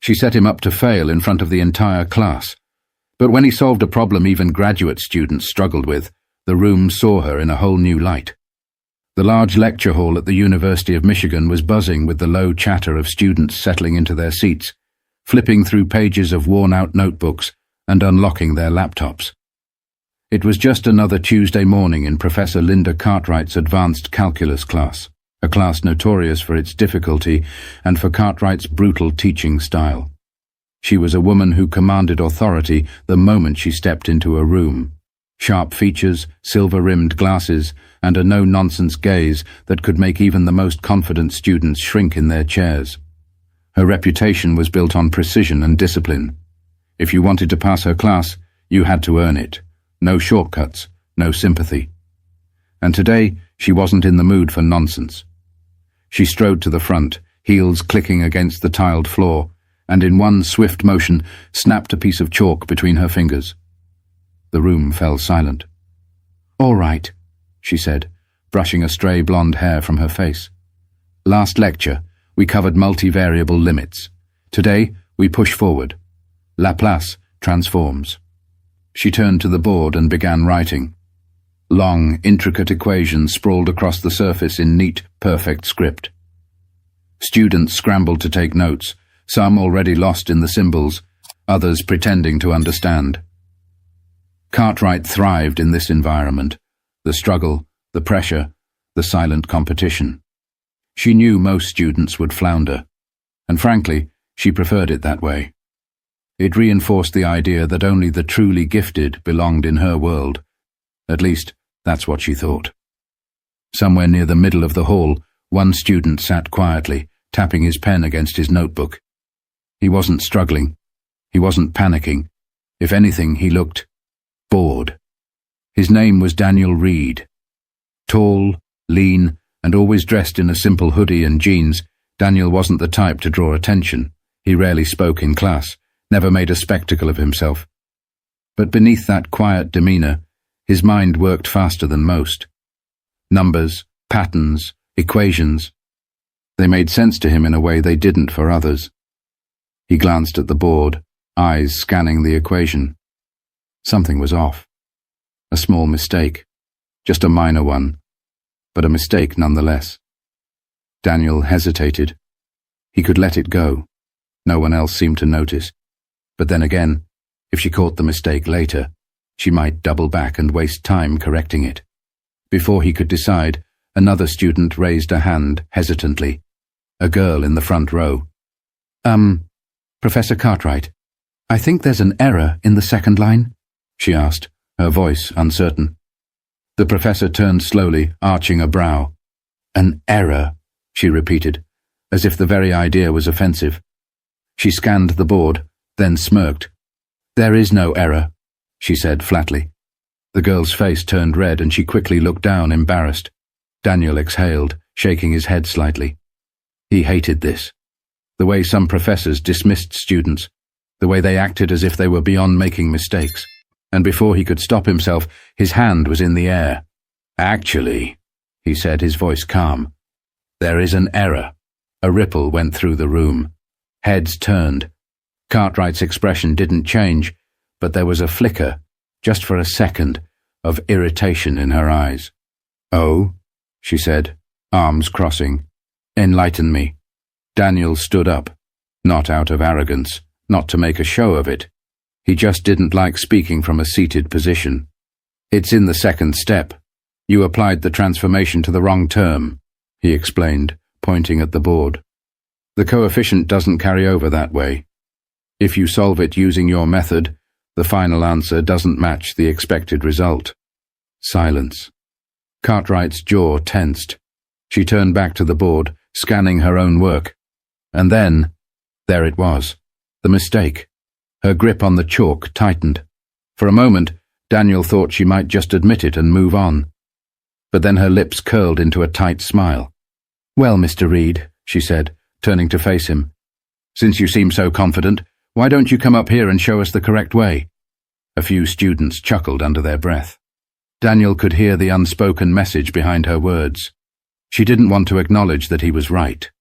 She set him up to fail in front of the entire class. But when he solved a problem even graduate students struggled with, the room saw her in a whole new light. The large lecture hall at the University of Michigan was buzzing with the low chatter of students settling into their seats, flipping through pages of worn-out notebooks and unlocking their laptops. It was just another Tuesday morning in Professor Linda Cartwright's advanced calculus class, a class notorious for its difficulty and for Cartwright's brutal teaching style. She was a woman who commanded authority the moment she stepped into a room. Sharp features, silver-rimmed glasses, and a no-nonsense gaze that could make even the most confident students shrink in their chairs. Her reputation was built on precision and discipline. If you wanted to pass her class, you had to earn it. No shortcuts, no sympathy. And today, she wasn't in the mood for nonsense. She strode to the front, heels clicking against the tiled floor, and in one swift motion snapped a piece of chalk between her fingers. The room fell silent. "All right," she said, brushing a stray blonde hair from her face. "Last lecture, we covered multivariable limits. Today, we push forward. Laplace transforms." She turned to the board and began writing. Long, intricate equations sprawled across the surface in neat, perfect script. Students scrambled to take notes, some already lost in the symbols, others pretending to understand. Cartwright thrived in this environment, the struggle, the pressure, the silent competition. She knew most students would flounder, and frankly, she preferred it that way. It reinforced the idea that only the truly gifted belonged in her world. At least, that's what she thought. Somewhere near the middle of the hall, one student sat quietly, tapping his pen against his notebook. He wasn't struggling. He wasn't panicking. If anything, he looked bored. His name was Daniel Reed. Tall, lean, and always dressed in a simple hoodie and jeans, Daniel wasn't the type to draw attention. He rarely spoke in class, never made a spectacle of himself. But beneath that quiet demeanor, his mind worked faster than most. Numbers, patterns, equations. They made sense to him in a way they didn't for others. He glanced at the board, eyes scanning the equation. Something was off. A small mistake. Just a minor one, but a mistake nonetheless. Daniel hesitated. He could let it go. No one else seemed to notice. But then again, if she caught the mistake later, she might double back and waste time correcting it. Before he could decide, another student raised a hand hesitantly. A girl in the front row. Professor Cartwright, I think there's an error in the second line," she asked, her voice uncertain. The professor turned slowly, arching a brow. "An error," she repeated, as if the very idea was offensive. She scanned the board, then smirked. "There is no error," she said flatly. The girl's face turned red and she quickly looked down, embarrassed. Daniel exhaled, shaking his head slightly. He hated this. The way some professors dismissed students, the way they acted as if they were beyond making mistakes. And before he could stop himself, his hand was in the air. "Actually," he said, his voice calm, "there is an error." A ripple went through the room. Heads turned. Cartwright's expression didn't change, but there was a flicker, just for a second, of irritation in her eyes. "Oh," she said, arms crossing. "Enlighten me." Daniel stood up, not out of arrogance, not to make a show of it. He just didn't like speaking from a seated position. "It's in the second step. You applied the transformation to the wrong term," he explained, pointing at the board. "The coefficient doesn't carry over that way. If you solve it using your method, the final answer doesn't match the expected result." Silence. Cartwright's jaw tensed. She turned back to the board, scanning her own work. And then, there it was, the mistake. Her grip on the chalk tightened. For a moment, Daniel thought she might just admit it and move on. But then her lips curled into a tight smile. "Well, Mr. Reed," she said, turning to face him, "since you seem so confident, why don't you come up here and show us the correct way?" A few students chuckled under their breath. Daniel could hear the unspoken message behind her words. She didn't want to acknowledge that he was right.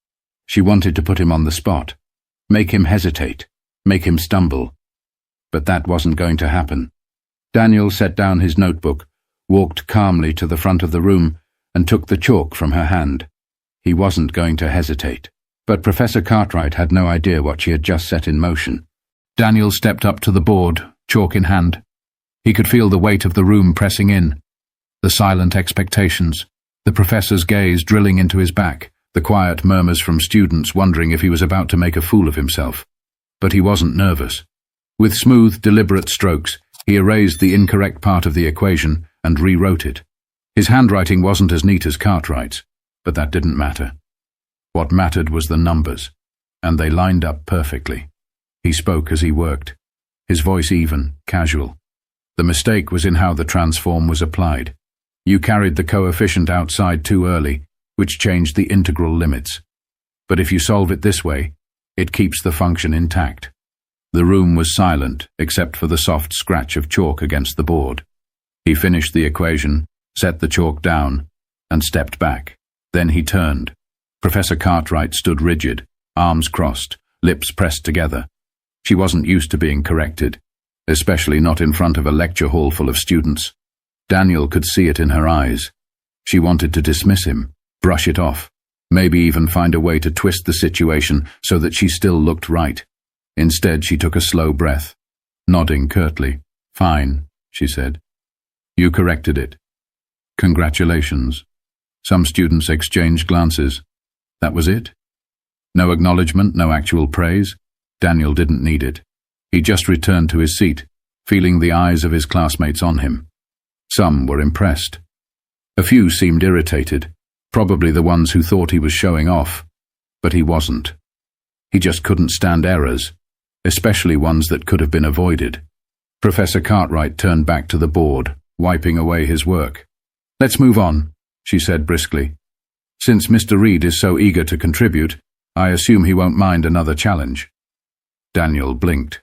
She wanted to put him on the spot. make him hesitate, make him stumble. But that wasn't going to happen. Daniel set down his notebook, walked calmly to the front of the room, and took the chalk from her hand. He wasn't going to hesitate. But Professor Cartwright had no idea what she had just set in motion. Daniel stepped up to the board, chalk in hand. He could feel the weight of the room pressing in, the silent expectations, the professor's gaze drilling into his back, the quiet murmurs from students wondering if he was about to make a fool of himself. But he wasn't nervous. With smooth, deliberate strokes, he erased the incorrect part of the equation and rewrote it. His handwriting wasn't as neat as Cartwright's, but that didn't matter. What mattered was the numbers, and they lined up perfectly. He spoke as he worked, his voice even, casual. The mistake was in how the transform was applied. You carried the coefficient outside too early, which changed the integral limits. But if you solve it this way, it keeps the function intact. The room was silent, except for the soft scratch of chalk against the board. He finished the equation, set the chalk down, and stepped back. Then he turned. Professor Cartwright stood rigid, arms crossed, lips pressed together. She wasn't used to being corrected, especially not in front of a lecture hall full of students. Daniel could see it in her eyes. She wanted to dismiss him, brush it off, maybe even find a way to twist the situation so that she still looked right. Instead, she took a slow breath, nodding curtly. "Fine," she said. "You corrected it. Congratulations." Some students exchanged glances. That was it? No acknowledgement, no actual praise? Daniel didn't need it. He just returned to his seat, feeling the eyes of his classmates on him. Some were impressed. A few seemed irritated, probably the ones who thought he was showing off. But he wasn't. He just couldn't stand errors, especially ones that could have been avoided. Professor Cartwright turned back to the board, wiping away his work. "Let's move on," she said briskly. "Since Mr. Reed is so eager to contribute, I assume he won't mind another challenge." Daniel blinked.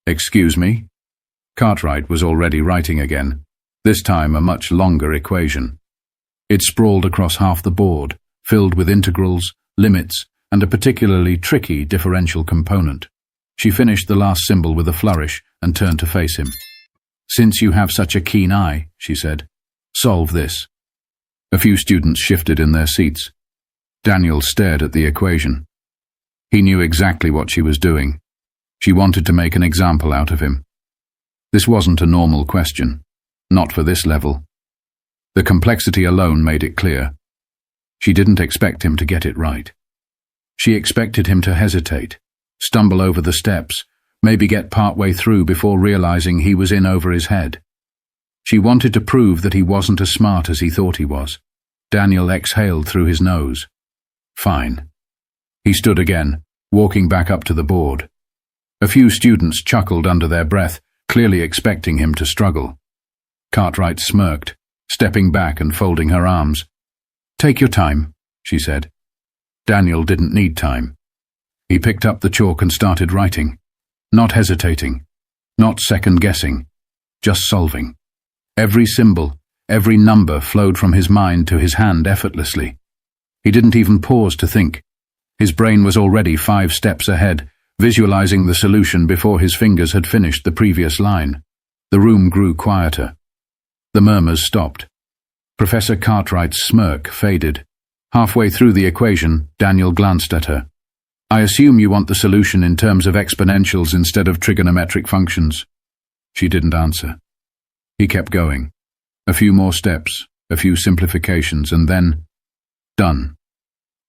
"Excuse me?" Cartwright was already writing again, this time a much longer equation. It sprawled across half the board, filled with integrals, limits, and a particularly tricky differential component. She finished the last symbol with a flourish and turned to face him. "Since you have such a keen eye," she said, "solve this." A few students shifted in their seats. Daniel stared at the equation. He knew exactly what she was doing. She wanted to make an example out of him. This wasn't a normal question, not for this level. The complexity alone made it clear. She didn't expect him to get it right. She expected him to hesitate, stumble over the steps, maybe get partway through before realizing he was in over his head. She wanted to prove that he wasn't as smart as he thought he was. Daniel exhaled through his nose. Fine. He stood again, walking back up to the board. A few students chuckled under their breath, clearly expecting him to struggle. Cartwright smirked, stepping back and folding her arms. "Take your time," she said. Daniel didn't need time. He picked up the chalk and started writing, not hesitating, not second-guessing, just solving. Every symbol, every number flowed from his mind to his hand effortlessly. He didn't even pause to think. His brain was already 5 steps ahead, visualizing the solution before his fingers had finished the previous line. The room grew quieter. The murmurs stopped. Professor Cartwright's smirk faded. Halfway through the equation, Daniel glanced at her. "I assume you want the solution in terms of exponentials instead of trigonometric functions." She didn't answer. He kept going. A few more steps, a few simplifications, and then... done.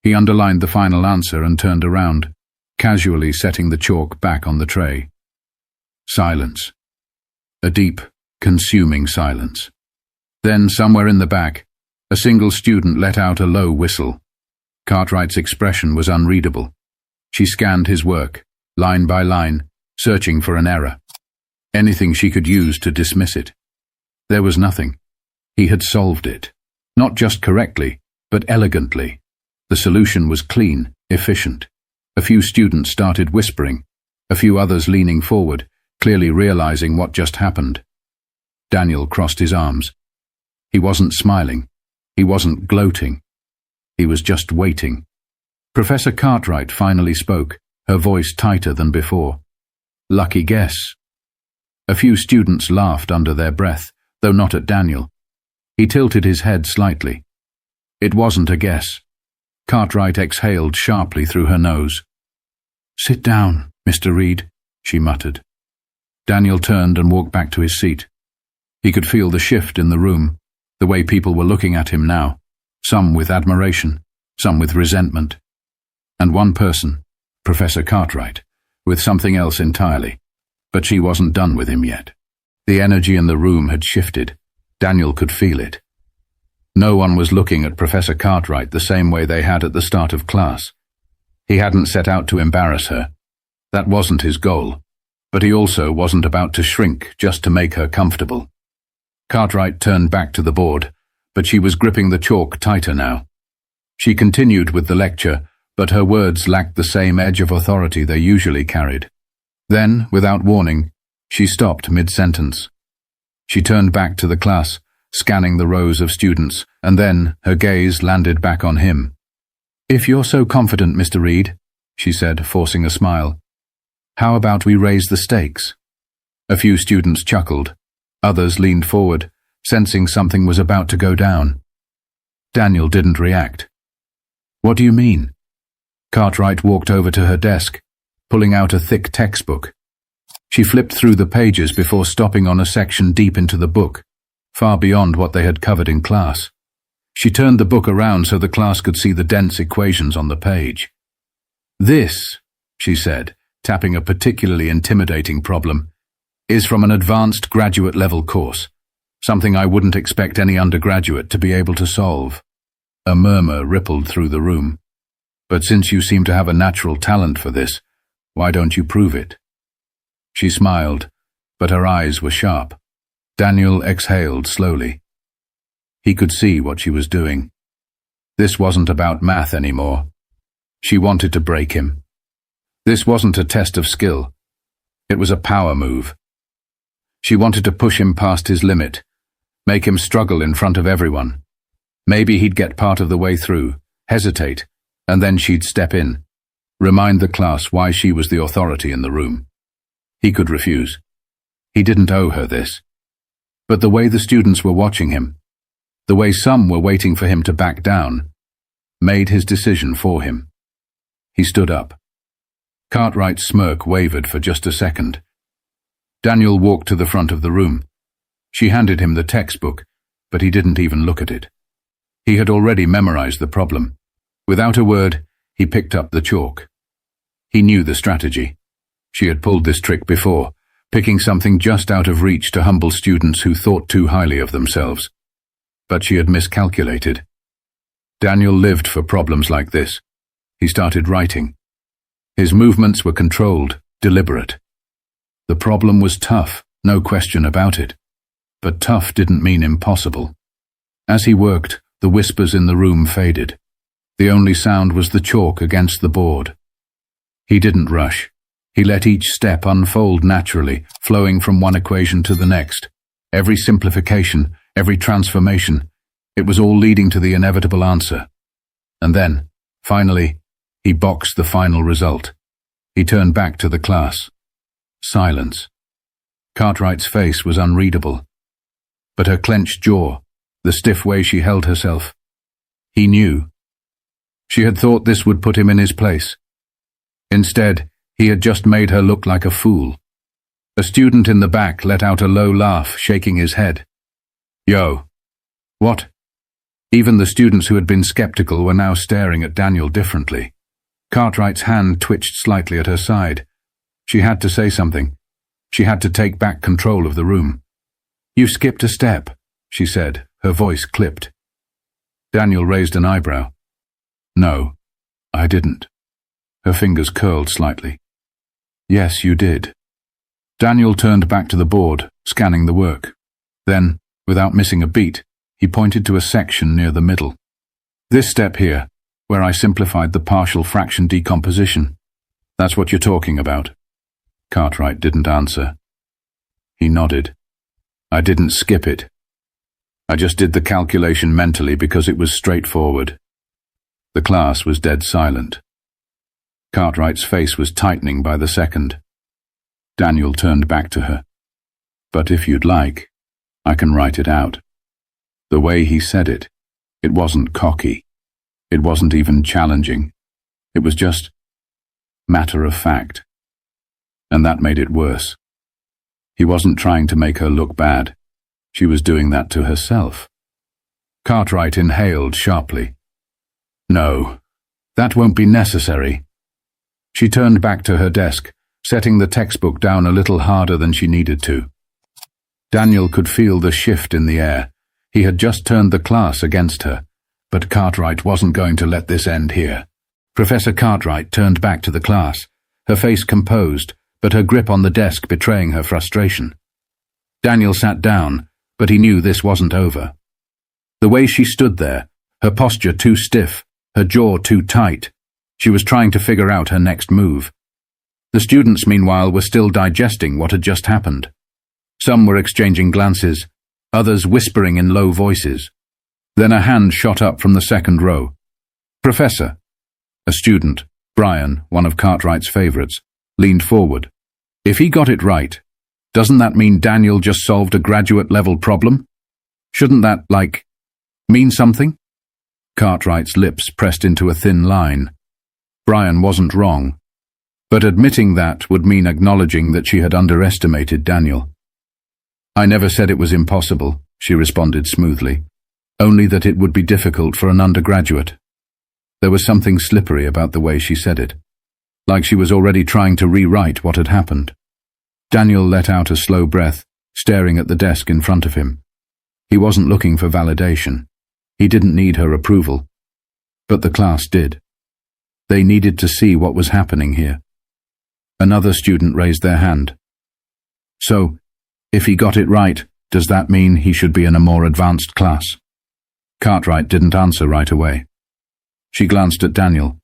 He underlined the final answer and turned around, casually setting the chalk back on the tray. Silence. A deep, consuming silence. Then, somewhere in the back, a single student let out a low whistle. Cartwright's expression was unreadable. She scanned his work, line by line, searching for an error. Anything she could use to dismiss it. There was nothing. He had solved it. Not just correctly, but elegantly. The solution was clean, efficient. A few students started whispering, a few others leaning forward, clearly realizing what just happened. Daniel crossed his arms. He wasn't smiling. He wasn't gloating. He was just waiting. Professor Cartwright finally spoke, her voice tighter than before. Lucky guess. A few students laughed under their breath, though not at Daniel. He tilted his head slightly. It wasn't a guess. Cartwright exhaled sharply through her nose. "Sit down, Mr. Reed," she muttered. Daniel turned and walked back to his seat. He could feel the shift in the room, the way people were looking at him now, some with admiration, some with resentment. And one person, Professor Cartwright, with something else entirely. But she wasn't done with him yet. The energy in the room had shifted. Daniel could feel it. No one was looking at Professor Cartwright the same way they had at the start of class. He hadn't set out to embarrass her. That wasn't his goal. But he also wasn't about to shrink just to make her comfortable. Cartwright turned back to the board, but she was gripping the chalk tighter now. She continued with the lecture, but her words lacked the same edge of authority they usually carried. Then, without warning, she stopped mid-sentence. She turned back to the class, scanning the rows of students, and then her gaze landed back on him. "If you're so confident, Mr. Reed," she said, forcing a smile, "how about we raise the stakes?" A few students chuckled. Others leaned forward, sensing something was about to go down. Daniel didn't react. "What do you mean?" Cartwright walked over to her desk, pulling out a thick textbook. She flipped through the pages before stopping on a section deep into the book, far beyond what they had covered in class. She turned the book around so the class could see the dense equations on the page. "This," she said, tapping a particularly intimidating problem, "is from an advanced graduate-level course, something I wouldn't expect any undergraduate to be able to solve." A murmur rippled through the room. "But since you seem to have a natural talent for this, why don't you prove it?" She smiled, but her eyes were sharp. Daniel exhaled slowly. He could see what she was doing. This wasn't about math anymore. She wanted to break him. This wasn't a test of skill. It was a power move. She wanted to push him past his limit, make him struggle in front of everyone. Maybe he'd get part of the way through, hesitate, and then she'd step in, remind the class why she was the authority in the room. He could refuse. He didn't owe her this. But the way the students were watching him, the way some were waiting for him to back down, made his decision for him. He stood up. Cartwright's smirk wavered for just a second. Daniel walked to the front of the room. She handed him the textbook, but he didn't even look at it. He had already memorized the problem. Without a word, he picked up the chalk. He knew the strategy. She had pulled this trick before, picking something just out of reach to humble students who thought too highly of themselves. But she had miscalculated. Daniel lived for problems like this. He started writing. His movements were controlled, deliberate. The problem was tough, no question about it. But tough didn't mean impossible. As he worked, the whispers in the room faded. The only sound was the chalk against the board. He didn't rush. He let each step unfold naturally, flowing from one equation to the next. Every simplification, every transformation, it was all leading to the inevitable answer. And then, finally, he boxed the final result. He turned back to the class. Silence. Cartwright's face was unreadable. But her clenched jaw, the stiff way she held herself, he knew. She had thought this would put him in his place. Instead, he had just made her look like a fool. A student in the back let out a low laugh, shaking his head. "Yo. What?" Even the students who had been skeptical were now staring at Daniel differently. Cartwright's hand twitched slightly at her side. She had to say something. She had to take back control of the room. "You've skipped a step," she said, her voice clipped. Daniel raised an eyebrow. "No, I didn't." Her fingers curled slightly. "Yes, you did." Daniel turned back to the board, scanning the work. Then, without missing a beat, he pointed to a section near the middle. "This step here, where I simplified the partial fraction decomposition. That's what you're talking about." Cartwright didn't answer. He nodded. "I didn't skip it. I just did the calculation mentally because it was straightforward." The class was dead silent. Cartwright's face was tightening by the second. Daniel turned back to her. "But if you'd like, I can write it out." The way he said it, it wasn't cocky. It wasn't even challenging. It was just matter of fact. And that made it worse. He wasn't trying to make her look bad. She was doing that to herself. Cartwright inhaled sharply. "No, that won't be necessary." She turned back to her desk, setting the textbook down a little harder than she needed to. Daniel could feel the shift in the air. He had just turned the class against her, but Cartwright wasn't going to let this end here. Professor Cartwright turned back to the class, her face composed, but her grip on the desk betraying her frustration. Daniel sat down, but he knew this wasn't over. The way she stood there, her posture too stiff, her jaw too tight, she was trying to figure out her next move. The students, meanwhile, were still digesting what had just happened. Some were exchanging glances, others whispering in low voices. Then a hand shot up from the second row. "Professor." A student, Brian, one of Cartwright's favorites, leaned forward. "If he got it right, doesn't that mean Daniel just solved a graduate-level problem? Shouldn't that, mean something?" Cartwright's lips pressed into a thin line. Brian wasn't wrong, but admitting that would mean acknowledging that she had underestimated Daniel. "I never said it was impossible," she responded smoothly, "only that it would be difficult for an undergraduate." There was something slippery about the way she said it, like she was already trying to rewrite what had happened. Daniel let out a slow breath, staring at the desk in front of him. He wasn't looking for validation. He didn't need her approval. But the class did. They needed to see what was happening here. Another student raised their hand. "So, if he got it right, does that mean he should be in a more advanced class?" Cartwright didn't answer right away. She glanced at Daniel.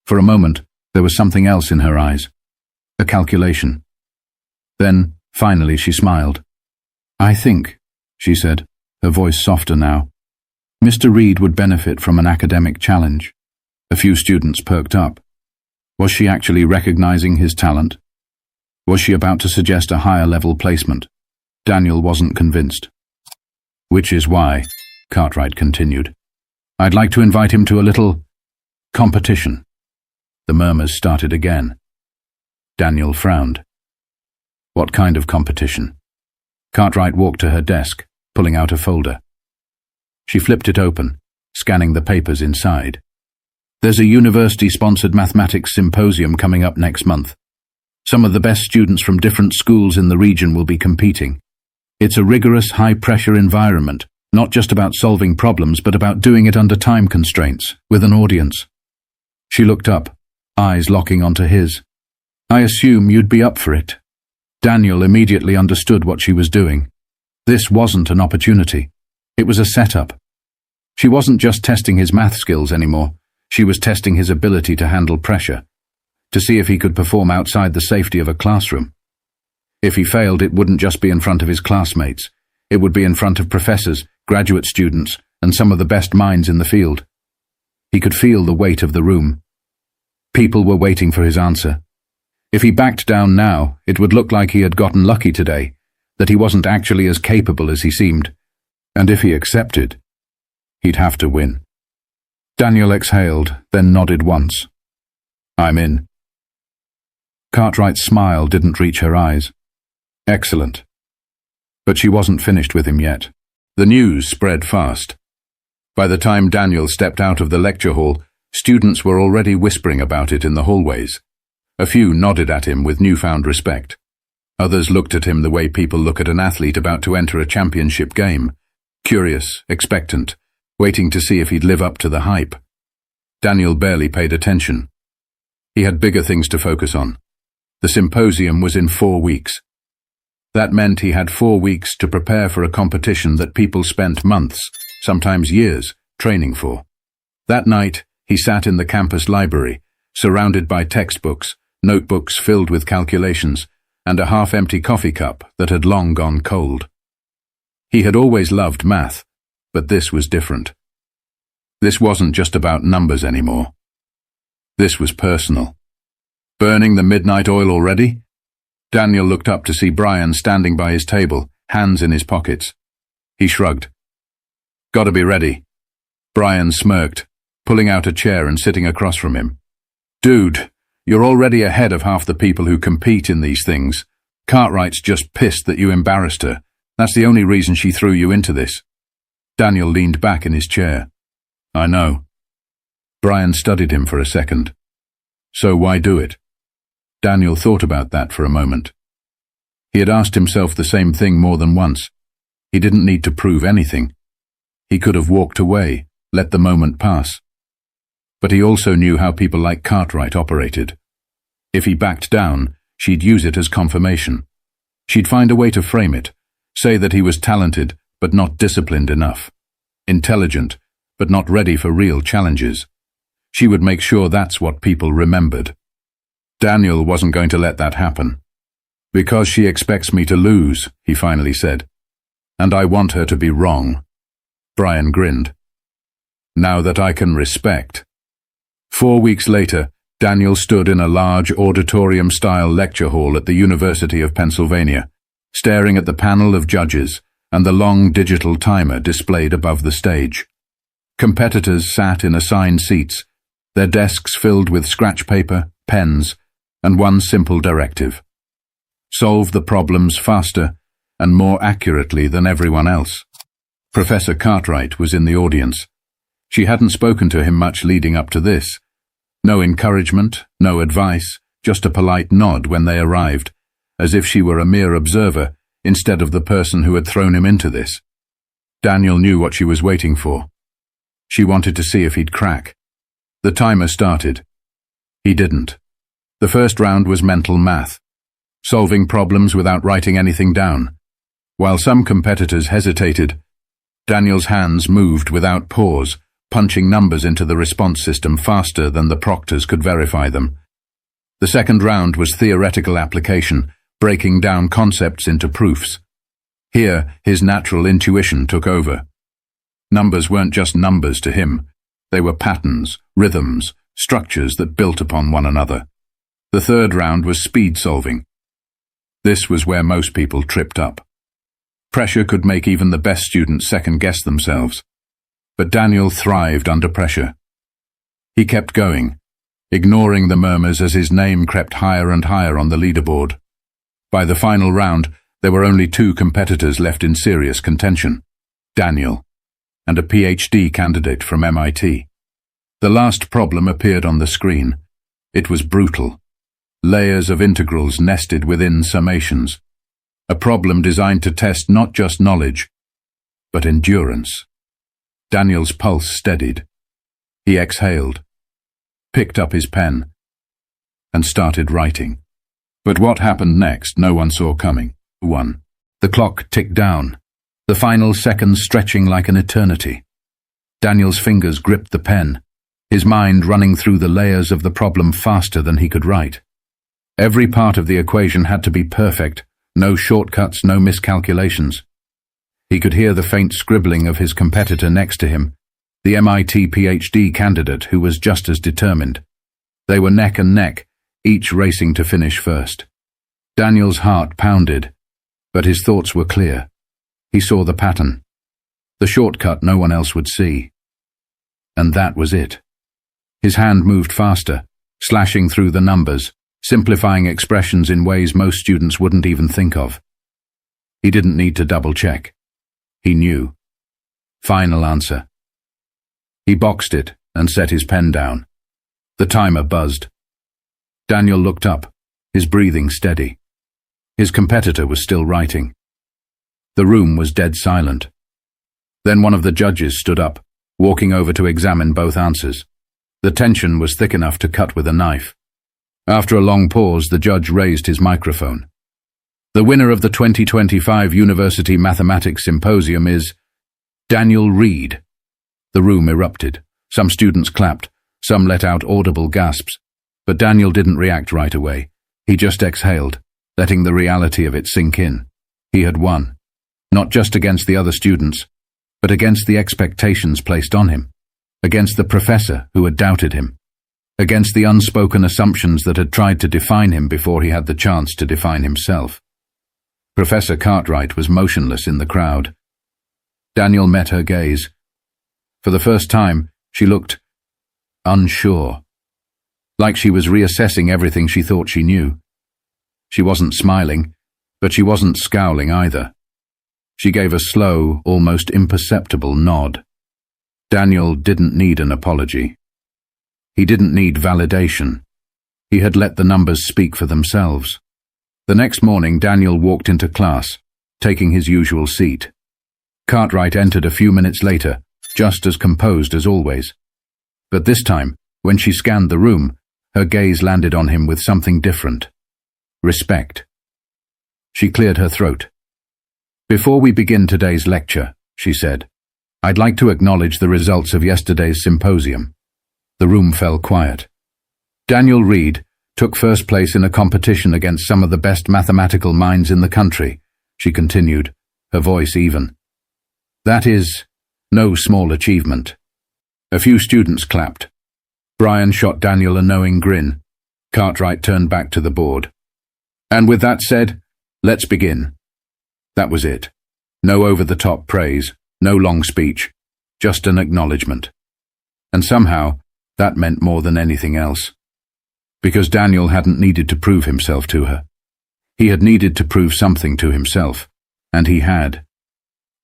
For a moment, there was something else in her eyes. A calculation. Then, finally, she smiled. "I think," she said, her voice softer now, "Mr. Reed would benefit from an academic challenge." A few students perked up. Was she actually recognizing his talent? Was she about to suggest a higher-level placement? Daniel wasn't convinced. "Which is why," Cartwright continued, "I'd like to invite him to a little competition." The murmurs started again. Daniel frowned. "What kind of competition?" Cartwright walked to her desk, pulling out a folder. She flipped it open, scanning the papers inside. "There's a university-sponsored mathematics symposium coming up next month. Some of the best students from different schools in the region will be competing. It's a rigorous, high-pressure environment, not just about solving problems, but about doing it under time constraints, with an audience." She looked up, eyes locking onto his. "I assume you'd be up for it." Daniel immediately understood what she was doing. This wasn't an opportunity. It was a setup. She wasn't just testing his math skills anymore. She was testing his ability to handle pressure, to see if he could perform outside the safety of a classroom. If he failed, it wouldn't just be in front of his classmates. It would be in front of professors, graduate students, and some of the best minds in the field. He could feel the weight of the room. People were waiting for his answer. If he backed down now, it would look like he had gotten lucky today, that he wasn't actually as capable as he seemed. And if he accepted, he'd have to win. Daniel exhaled, then nodded once. "I'm in." Cartwright's smile didn't reach her eyes. "Excellent." But she wasn't finished with him yet. The news spread fast. By the time Daniel stepped out of the lecture hall, students were already whispering about it in the hallways. A few nodded at him with newfound respect. Others looked at him the way people look at an athlete about to enter a championship game, curious, expectant, waiting to see if he'd live up to the hype. Daniel barely paid attention. He had bigger things to focus on. The symposium was in 4 weeks. That meant he had 4 weeks to prepare for a competition that people spent months, sometimes years, training for. That night, he sat in the campus library, surrounded by textbooks, notebooks filled with calculations, and a half-empty coffee cup that had long gone cold. He had always loved math, but this was different. This wasn't just about numbers anymore. This was personal. Burning the midnight oil already? Daniel looked up to see Brian standing by his table, hands in his pockets. He shrugged. Gotta be ready. Brian smirked, pulling out a chair and sitting across from him. Dude, you're already ahead of half the people who compete in these things. Cartwright's just pissed that you embarrassed her. That's the only reason she threw you into this. Daniel leaned back in his chair. I know. Brian studied him for a second. So why do it? Daniel thought about that for a moment. He had asked himself the same thing more than once. He didn't need to prove anything. He could have walked away, let the moment pass. But he also knew how people like Cartwright operated. If he backed down, she'd use it as confirmation. She'd find a way to frame it, say that he was talented but not disciplined enough, intelligent but not ready for real challenges. She would make sure that's what people remembered. Daniel wasn't going to let that happen. Because she expects me to lose, he finally said. And I want her to be wrong. Brian grinned. Now that I can respect. 4 weeks later, Daniel stood in a large auditorium-style lecture hall at the University of Pennsylvania, staring at the panel of judges and the long digital timer displayed above the stage. Competitors sat in assigned seats, their desks filled with scratch paper, pens, and one simple directive. Solve the problems faster and more accurately than everyone else. Professor Cartwright was in the audience. She hadn't spoken to him much leading up to this. No encouragement, no advice, just a polite nod when they arrived, as if she were a mere observer instead of the person who had thrown him into this. Daniel knew what she was waiting for. She wanted to see if he'd crack. The timer started. He didn't. The first round was mental math, solving problems without writing anything down. While some competitors hesitated, Daniel's hands moved without pause, punching numbers into the response system faster than the proctors could verify them. The second round was theoretical application, breaking down concepts into proofs. Here, his natural intuition took over. Numbers weren't just numbers to him. They were patterns, rhythms, structures that built upon one another. The third round was speed solving. This was where most people tripped up. Pressure could make even the best students second-guess themselves. But Daniel thrived under pressure. He kept going, ignoring the murmurs as his name crept higher and higher on the leaderboard. By the final round, there were only 2 competitors left in serious contention: Daniel and a PhD candidate from MIT. The last problem appeared on the screen. It was brutal. Layers of integrals nested within summations. A problem designed to test not just knowledge, but endurance. Daniel's pulse steadied. He exhaled, picked up his pen, and started writing. But what happened next, no one saw coming. 1. The clock ticked down, the final seconds stretching like an eternity. Daniel's fingers gripped the pen, his mind running through the layers of the problem faster than he could write. Every part of the equation had to be perfect, no shortcuts, no miscalculations. He could hear the faint scribbling of his competitor next to him, the MIT PhD candidate who was just as determined. They were neck and neck, each racing to finish first. Daniel's heart pounded, but his thoughts were clear. He saw the pattern, the shortcut no one else would see. And that was it. His hand moved faster, slashing through the numbers, simplifying expressions in ways most students wouldn't even think of. He didn't need to double-check. He knew. Final answer. He boxed it and set his pen down. The timer buzzed. Daniel looked up, his breathing steady. His competitor was still writing. The room was dead silent. Then one of the judges stood up, walking over to examine both answers. The tension was thick enough to cut with a knife. After a long pause, the judge raised his microphone. The winner of the 2025 University Mathematics Symposium is Daniel Reed. The room erupted. Some students clapped, some let out audible gasps. But Daniel didn't react right away. He just exhaled, letting the reality of it sink in. He had won. Not just against the other students, but against the expectations placed on him. Against the professor who had doubted him. against the unspoken assumptions that had tried to define him before he had the chance to define himself. Professor Cartwright was motionless in the crowd. Daniel met her gaze. For the first time, she looked unsure, like she was reassessing everything she thought she knew. She wasn't smiling, but she wasn't scowling either. She gave a slow, almost imperceptible nod. Daniel didn't need an apology. He didn't need validation. He had let the numbers speak for themselves. The next morning, Daniel walked into class, taking his usual seat. Cartwright entered a few minutes later, just as composed as always. But this time, when she scanned the room, her gaze landed on him with something different. Respect. She cleared her throat. "Before we begin today's lecture," she said, "I'd like to acknowledge the results of yesterday's symposium." The room fell quiet. Daniel Reed took first place in a competition against some of the best mathematical minds in the country, she continued, her voice even. "That is no small achievement." A few students clapped. Brian shot Daniel a knowing grin. Cartwright turned back to the board. "And with that said, let's begin." That was it. No over-the-top praise, no long speech, just an acknowledgement. And somehow, that meant more than anything else. Because Daniel hadn't needed to prove himself to her. He had needed to prove something to himself, and he had.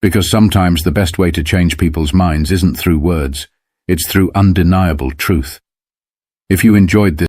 Because sometimes the best way to change people's minds isn't through words, it's through undeniable truth. If you enjoyed this